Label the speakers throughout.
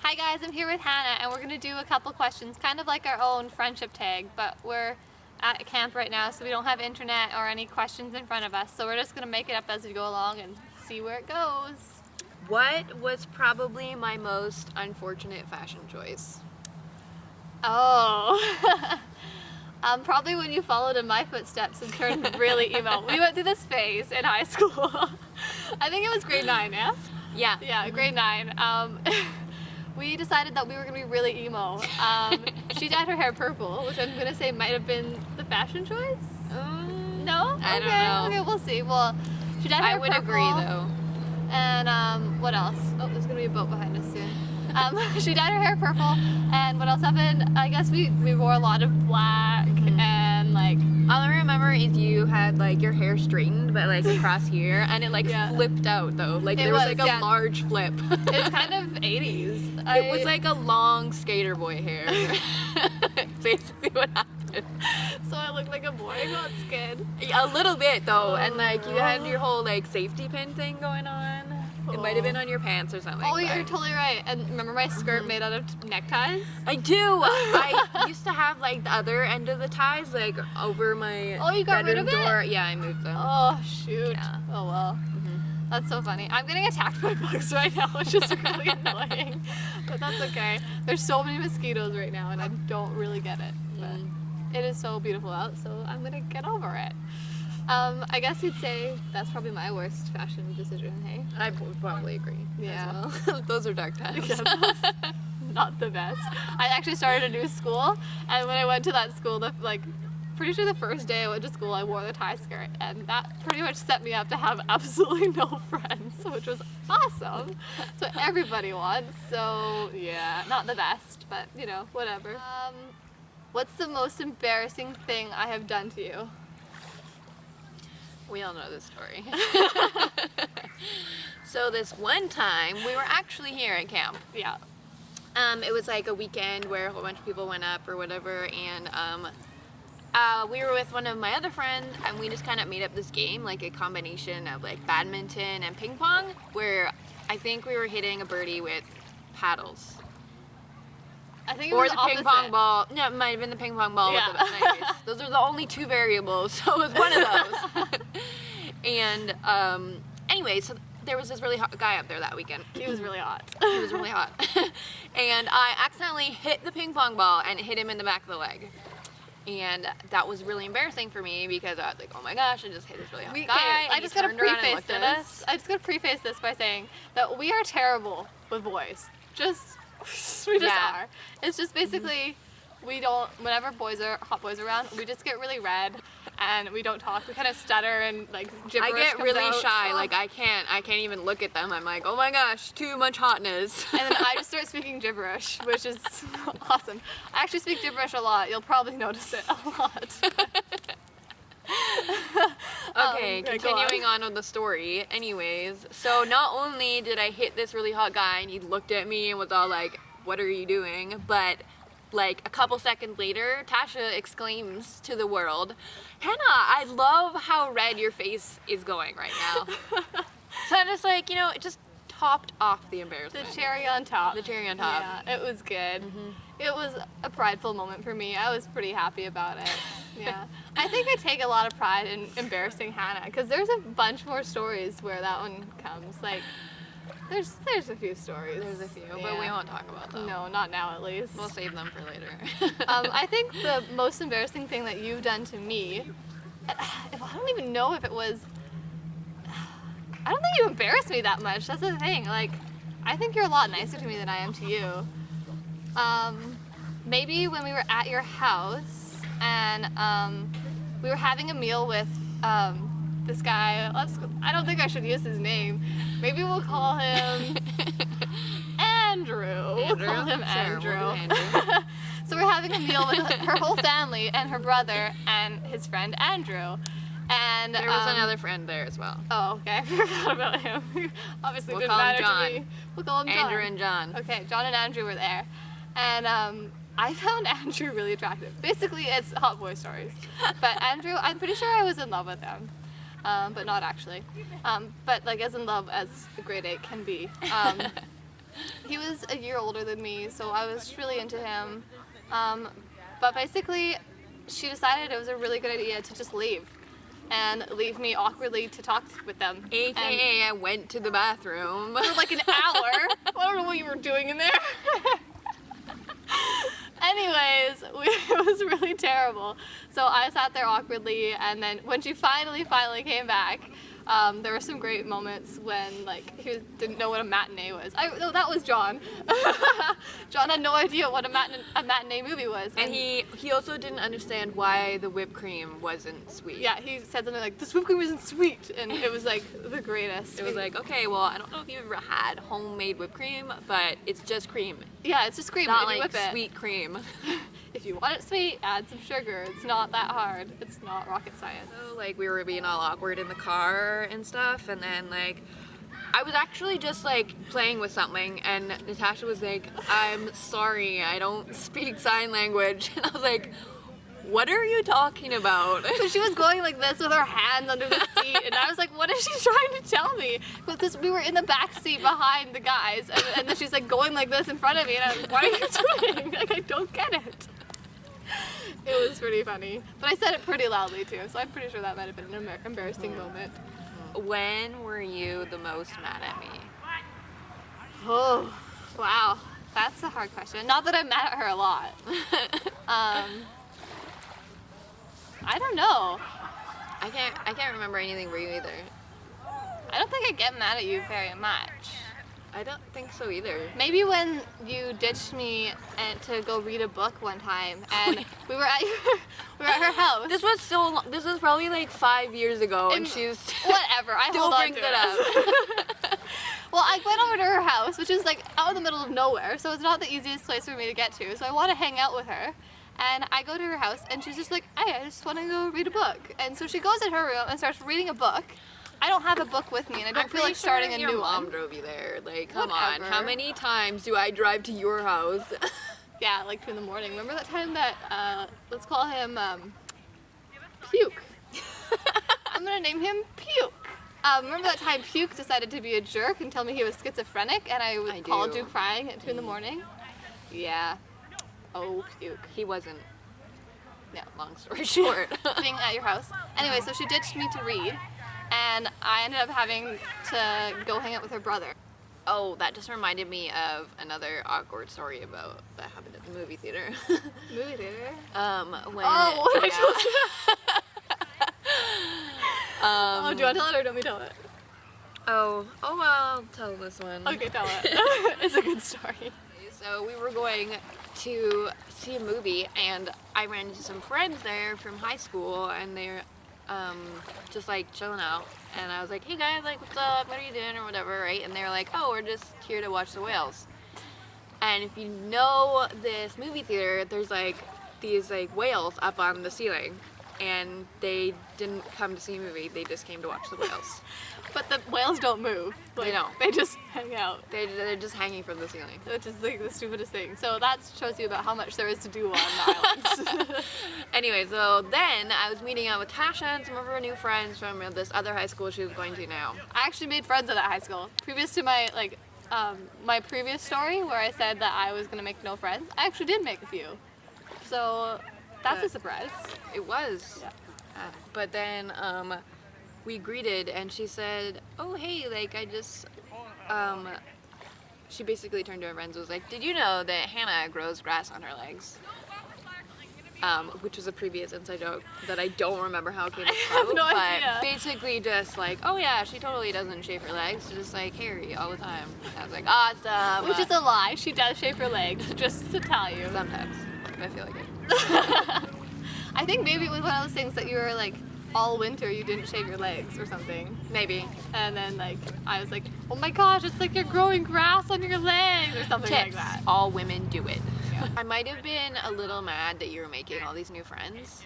Speaker 1: Hi guys, I'm here with Hannah and we're going to do a couple questions, kind of like our own friendship tag, but we're at camp right now so we don't have internet or any questions in front of us, so we're just going to make it up as we go along and see where it goes.
Speaker 2: What was probably my most unfortunate fashion choice?
Speaker 1: Oh, probably when you followed in my footsteps and turned really emo. We went through this phase in high school. I think it was grade 9, yeah?
Speaker 2: Yeah.
Speaker 1: Yeah, grade 9. We decided that we were going to be really emo. She dyed her hair purple, which I'm going to say might have been the fashion choice. No?
Speaker 2: I don't know.
Speaker 1: Okay, we'll see. Well, she dyed her hair
Speaker 2: I would
Speaker 1: purple.
Speaker 2: agree though.
Speaker 1: And what else? Oh, there's going to be a boat behind us soon. She dyed her hair purple, and what else happened? I guess we wore a lot of black and like...
Speaker 2: All I remember is you had like your hair straightened but like across here, and it like flipped out though. Like there was like a large flip.
Speaker 1: It's kind of 80s.
Speaker 2: It was like a long skater boy hair. Basically what happened.
Speaker 1: So I looked like a boy who got skinned.
Speaker 2: A little bit though, and like you had your whole like safety pin thing going on. It might have been on your pants or something.
Speaker 1: Oh, you're totally right. And remember my skirt made out of neckties?
Speaker 2: I do. I used to have like the other end of the ties like over my
Speaker 1: you got rid of
Speaker 2: bedroom door.
Speaker 1: it?
Speaker 2: Yeah, I moved them.
Speaker 1: Oh, shoot.
Speaker 2: Yeah.
Speaker 1: Oh, well. That's so funny. I'm getting attacked by bugs right now, which is really annoying. But that's okay. There's so many mosquitoes right now, and I don't really get it. But it is so beautiful out, so I'm going to get over it. I guess you'd say that's probably my worst fashion decision, hey?
Speaker 2: I would probably agree.
Speaker 1: Yeah.
Speaker 2: As well. Those are dark times.
Speaker 1: Yeah, not the best. I actually started a new school, and when I went to that school, pretty sure the first day I went to school, I wore the tie skirt, and that pretty much set me up to have absolutely no friends, which was awesome. That's what everybody wants. So yeah, not the best, but you know, whatever. What's the most embarrassing thing I have done to you?
Speaker 2: We all know this story. So this one time, we were actually here at camp.
Speaker 1: Yeah.
Speaker 2: It was like a weekend where a whole bunch of people went up or whatever, and we were with one of my other friends, and we just kind of made up this game, like a combination of like badminton and ping pong, where I think we were hitting a birdie with paddles.
Speaker 1: I think it
Speaker 2: or
Speaker 1: was
Speaker 2: the ping pong ball. No, it might have been the ping pong ball with the nice. Those are the only two variables, so it was one of those. And anyway, so there was this really hot guy up there that weekend.
Speaker 1: He was really hot.
Speaker 2: He was really hot. And I accidentally hit the ping pong ball and hit him in the back of the leg. And that was really embarrassing for me because I was like, oh my gosh, I just hit this really hot guy.
Speaker 1: I just gotta preface this. I just gotta preface this by saying that we are terrible with boys. We just are. It's just basically we don't. Whenever hot boys are around, we just get really red and we don't talk. We kind of stutter and like gibberish.
Speaker 2: I get really shy.
Speaker 1: Oh.
Speaker 2: Like I can't even look at them. I'm like, oh my gosh, too much hotness.
Speaker 1: And then I just start speaking gibberish, which is awesome. I actually speak gibberish a lot. You'll probably notice it a lot.
Speaker 2: Okay, continuing on with the story. Anyways, so not only did I hit this really hot guy and he looked at me and was all like, what are you doing? But like a couple seconds later, Tasha exclaims to the world, Hannah, I love how red your face is going right now. So I'm just like, you know, it just topped off the embarrassment.
Speaker 1: The cherry on top.
Speaker 2: The cherry on top.
Speaker 1: Yeah, it was good. It was a prideful moment for me. I was pretty happy about it. Yeah. I think I take a lot of pride in embarrassing Hannah because there's a bunch more stories where that one comes. Like, there's a few stories.
Speaker 2: There's a few, but we won't talk about them.
Speaker 1: No, not now at least.
Speaker 2: We'll save them for later.
Speaker 1: I think the most embarrassing thing that you've done to me, I don't even know if it was, I don't think you embarrassed me that much. That's the thing. Like, I think you're a lot nicer to me than I am to you. Maybe when we were at your house and we were having a meal with this guy. I don't think I should use his name. Maybe we'll call him Andrew. We'll call him Andrew.
Speaker 2: We'll do Andrew.
Speaker 1: So we're having a meal with her whole family and her brother and his friend Andrew. And
Speaker 2: there was another friend there as well.
Speaker 1: Oh, okay. I forgot about him. Obviously,
Speaker 2: We'll
Speaker 1: didn't
Speaker 2: call him
Speaker 1: matter
Speaker 2: John.
Speaker 1: to me. We'll call him John.
Speaker 2: Andrew and John.
Speaker 1: Okay, John and Andrew were there. And I found Andrew really attractive. Basically, it's hot boy stories. But Andrew, I'm pretty sure I was in love with him. But not actually. But like as in love as a grade 8 can be. He was a year older than me, so I was really into him. But basically, she decided it was a really good idea to just leave and leave me awkwardly to talk with them.
Speaker 2: AKA, I went to the bathroom.
Speaker 1: For like an hour. I don't know what you were doing in there. Anyways, it was really terrible. So I sat there awkwardly, and then when she finally came back, there were some great moments when like he didn't know what a matinee was. No, that was John. John had no idea what a matinee movie was.
Speaker 2: And he also didn't understand why the whipped cream wasn't sweet.
Speaker 1: Yeah, he said something like, "This whipped cream isn't sweet," and it was like the greatest.
Speaker 2: It was like, okay, well, I don't know if you've ever had homemade whipped cream, but it's just cream.
Speaker 1: Yeah, it's just cream.
Speaker 2: Not
Speaker 1: and you
Speaker 2: like
Speaker 1: whip it.
Speaker 2: sweet cream.
Speaker 1: If you want it sweet, add some sugar. It's not that hard. It's not rocket science.
Speaker 2: So, like, we were being all awkward in the car and stuff, and then, like, I was actually just, like, playing with something, and Natasha was like, "I'm sorry, I don't speak sign language." And I was like, "What are you talking about?"
Speaker 1: So she was going like this with her hands under the seat, and I was like, "What is she trying to tell me?" Because we were in the back seat behind the guys, and then she's like going like this in front of me, and I'm like, "What are you doing?" Like, I don't get it. It was pretty funny, but I said it pretty loudly too, so I'm pretty sure that might have been an embarrassing moment.
Speaker 2: When were you the most mad at me?
Speaker 1: Oh, wow, that's a hard question. Not that I'm mad at her a lot. I don't know.
Speaker 2: I can't remember anything for you either.
Speaker 1: I don't think I get mad at you very much.
Speaker 2: I don't think so either.
Speaker 1: Maybe when you ditched me to go read a book one time, and we were at her house.
Speaker 2: This was so long. This was probably like 5 years ago, and she's
Speaker 1: whatever. I
Speaker 2: still
Speaker 1: hold on
Speaker 2: brings
Speaker 1: to
Speaker 2: it up.
Speaker 1: Well, I went over to her house, which is like out in the middle of nowhere, so it's not the easiest place for me to get to. So I want to hang out with her, and I go to her house, and she's just like, "Hey, I just want to go read a book." And so she goes in her room and starts reading a book. I don't have a book with me, and I don't feel like starting a new
Speaker 2: your mom
Speaker 1: one.
Speaker 2: drove you there. Like, come
Speaker 1: Whatever.
Speaker 2: on. How many times do I drive to your house?
Speaker 1: Yeah, like 2 in the morning. Remember that time that, let's call him, Puke. I'm gonna name him Puke. Remember that time Puke decided to be a jerk and tell me he was schizophrenic, and I called
Speaker 2: do.
Speaker 1: you crying at 2 in the morning? Yeah. Oh, Puke.
Speaker 2: He wasn't.
Speaker 1: No.
Speaker 2: Long story short.
Speaker 1: Being at your house. Anyway, so she ditched me to read, and I ended up having to go hang out with her brother.
Speaker 2: Oh, that just reminded me of another awkward story about that happened at the movie theater.
Speaker 1: Movie theater?
Speaker 2: When
Speaker 1: Oh, I told you.
Speaker 2: Oh,
Speaker 1: Do you want to tell it or don't we tell it?
Speaker 2: well, I'll tell this one.
Speaker 1: Okay, tell it. It's a good story.
Speaker 2: So we were going to see a movie, and I ran into some friends there from high school, and they're just like chilling out. And I was like, "Hey guys, like, what's up? What are you doing?" or whatever, right? And they were like, "Oh, we're just here to watch the whales." And if you know this movie theater, there's like these like whales up on the ceiling, and they didn't come to see a movie, they just came to watch the whales.
Speaker 1: But the whales don't move. Like,
Speaker 2: They don't.
Speaker 1: They just hang out,
Speaker 2: They're just hanging from the ceiling.
Speaker 1: which is like the stupidest thing. So that shows you about how much there is to do on the island.
Speaker 2: Anyway, so then I was meeting up with Tasha and some of her new friends from this other high school she was going to now.
Speaker 1: I actually made friends at that high school. Previous to my my previous story where I said that I was gonna make no friends, I actually did make a few. So that's a surprise.
Speaker 2: It was.
Speaker 1: Yeah.
Speaker 2: But then we greeted, and she said, "Oh, hey, like, I just," she basically turned to her friends and was like, "Did you know that Hannah grows grass on her legs?" Which was a previous inside joke that I don't remember how it came about.
Speaker 1: no
Speaker 2: but
Speaker 1: idea.
Speaker 2: basically just like, "Oh yeah, she totally doesn't shave her legs, just like hairy all the time." I was like, "Awesome."
Speaker 1: Which is a lie. She does shave her legs, just to tell you.
Speaker 2: Sometimes. I feel like it.
Speaker 1: I think maybe it was one of those things that you were like, all winter you didn't shave your legs or something.
Speaker 2: Maybe.
Speaker 1: And then like, I was like, "Oh my gosh, it's like you're growing grass on your legs," or something like
Speaker 2: Tips.
Speaker 1: that.
Speaker 2: All women do it. I might have been a little mad that you were making all these new friends.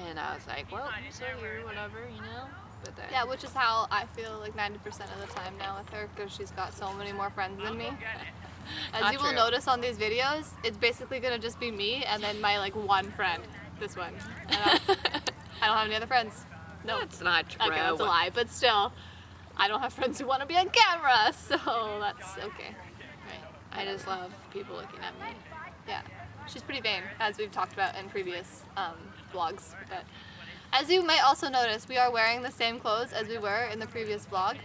Speaker 2: And I was like, well, I'm still here, whatever, you know? But then,
Speaker 1: Yeah, which is how I feel like 90% of the time now with her, because she's got so many more friends than me. As
Speaker 2: Not
Speaker 1: you will
Speaker 2: true.
Speaker 1: notice on these videos, it's basically gonna just be me and then my like one friend, this one. And I don't have any other friends. No,
Speaker 2: that's not true.
Speaker 1: okay, that's a lie. But still, I don't have friends who want to be on camera, so that's okay.
Speaker 2: Right. I just love people looking at me.
Speaker 1: Yeah, she's pretty vain, as we've talked about in previous vlogs. But as you might also notice, we are wearing the same clothes as we were in the previous vlog.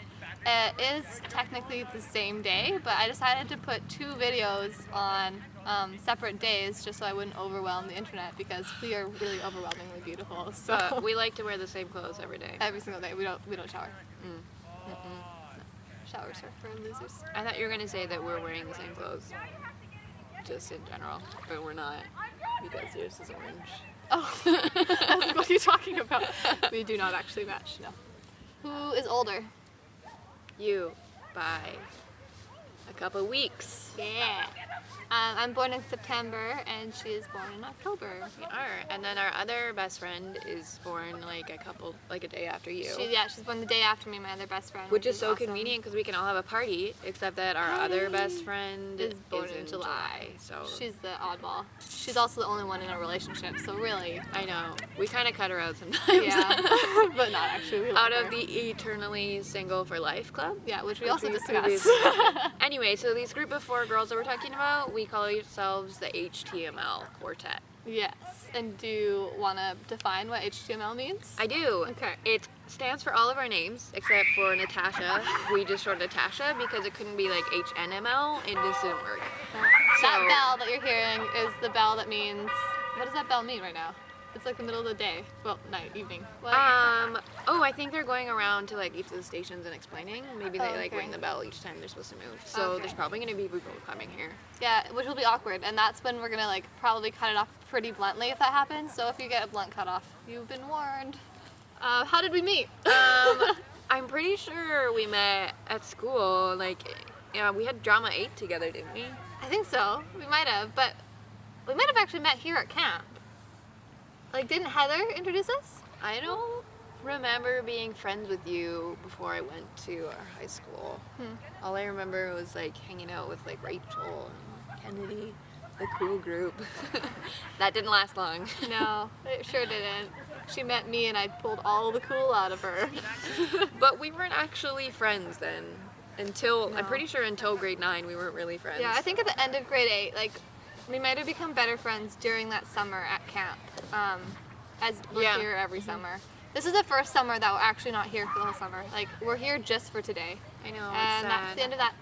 Speaker 1: It is technically the same day, but I decided to put 2 videos on separate days just so I wouldn't overwhelm the internet, because we are really overwhelmingly beautiful. So
Speaker 2: But we like to wear the same clothes every day.
Speaker 1: every single day, we don't shower. Showers are for losers.
Speaker 2: I thought you were gonna say that we're wearing the same clothes, just in general, but we're not, because yours is orange.
Speaker 1: Oh, I was like, what are you talking about? We do not actually match, no. Who is older?
Speaker 2: You, by a couple weeks.
Speaker 1: Yeah. I'm born in September and she is born in October.
Speaker 2: We are, and then our other best friend is born like a day after you.
Speaker 1: She's born the day after me, my other best friend.
Speaker 2: Which is so
Speaker 1: awesome.
Speaker 2: convenient because we can all have a party, except that our other best friend
Speaker 1: is born
Speaker 2: in July. So
Speaker 1: she's the oddball. She's also the only one in a relationship, so really.
Speaker 2: I know. We kind of cut her out sometimes.
Speaker 1: Yeah, but not actually. We
Speaker 2: Out
Speaker 1: love
Speaker 2: of
Speaker 1: her.
Speaker 2: the Eternally Single for Life Club.
Speaker 1: Yeah, which we also discussed.
Speaker 2: previously- Anyway, so these group of 4 girls that we're talking about, we call ourselves the HTML Quartet.
Speaker 1: Yes, and do you want to define what HTML means?
Speaker 2: I do.
Speaker 1: Okay.
Speaker 2: It stands for all of our names except for Natasha. We just wrote Natasha because it couldn't be like HNML. It just didn't work.
Speaker 1: That
Speaker 2: So-
Speaker 1: bell that you're hearing is the bell that means. What does that bell mean right now? It's like the middle of the day. Well, night, evening. What?
Speaker 2: Oh, I think they're going around to like each of the stations and explaining. Maybe they like
Speaker 1: okay.
Speaker 2: ring the bell each time they're supposed to move. So
Speaker 1: Okay.
Speaker 2: there's probably going to be people coming here.
Speaker 1: Yeah, which will be awkward, and that's when we're gonna like probably cut it off pretty bluntly if that happens. So if you get a blunt cut off, you've been warned. How did we meet?
Speaker 2: I'm pretty sure we met at school. Like, yeah, we had drama 8 together, didn't we?
Speaker 1: I think so. We might have, but we might have actually met here at camp. Like, didn't Heather introduce us?
Speaker 2: I don't remember being friends with you before I went to our high school. All I remember was like hanging out with like Rachel and Kennedy, the cool group. That didn't last long.
Speaker 1: No, it sure didn't. She met me and I pulled all the cool out of her.
Speaker 2: But we weren't actually friends then. Until, I'm
Speaker 1: No.
Speaker 2: pretty sure until grade 9 we weren't really friends.
Speaker 1: Yeah, I think at the end of grade 8, like, we might have become better friends during that summer at camp, as we're
Speaker 2: Yeah.
Speaker 1: here every summer. This is the first summer that we're actually not here for the whole summer. Like, we're here just for today.
Speaker 2: I know, it's
Speaker 1: And
Speaker 2: sad.
Speaker 1: that's the end of that